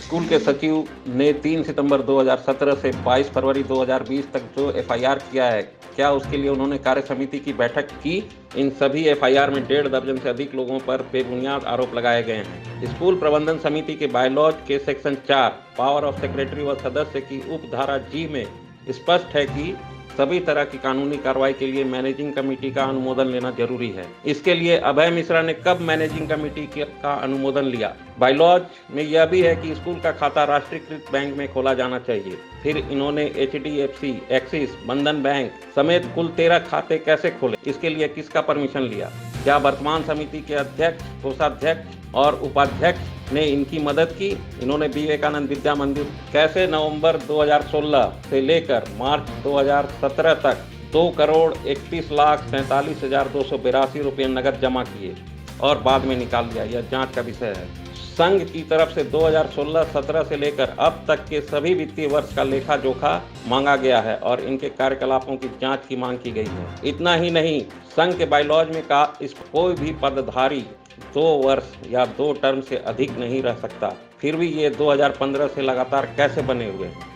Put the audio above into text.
School के सचिव ने 3 सितंबर 2017 से 22 फरवरी 2020 तक जो एफआईआर किया है, क्या उसके लिए उन्होंने कार्य समिति की बैठक की? इन सभी एफआईआर में 1.5 दर्जन से अधिक लोगों पर बेबुनियाद आरोप लगाए गए हैं। स्कूल प्रबंधन समिति के बायलॉज के सेक्शन 4 पावर ऑफ सेक्रेटरी व सदस्य की उपधारा जी में स्पष्ट है कि सभी तरह की कानूनी कार्रवाई के लिए मैनेजिंग कमेटी का अनुमोदन लेना जरूरी है। इसके लिए अभय मिश्रा ने कब मैनेजिंग कमेटी का अनुमोदन लिया? बायलॉज में यह भी है कि स्कूल का खाता राष्ट्रीयकृत बैंक में खोला जाना चाहिए। फिर इन्होंने HDFC, एक्सिस, बंधन बैंक समेत कुल 13 खाते कैसे खोले? इसके लिए किसका परमिशन लिया? क्या वर्तमान समिति के अध्यक्ष, कोषाध्यक्ष और उपाध्यक्ष ने इनकी मदद की? इन्होंने विवेकानंद विद्या मंदिर कैसे नवंबर 2016 से लेकर मार्च 2017 तक 2,31,47,282 रुपये नकद जमा किए और बाद में निकाल लिया? यह जांच का विषय है। संघ की तरफ से 2016-17 से लेकर अब तक के सभी वित्तीय वर्ष का लेखा जोखा मांगा गया है और इनके कार्यकलापों की जांच की मांग की गई है। इतना ही नहीं, संघ के बायलॉज में कहा इस कोई भी पदधारी 2 वर्ष या 2 टर्म से अधिक नहीं रह सकता। फिर भी ये 2015 से लगातार कैसे बने हुए हैं?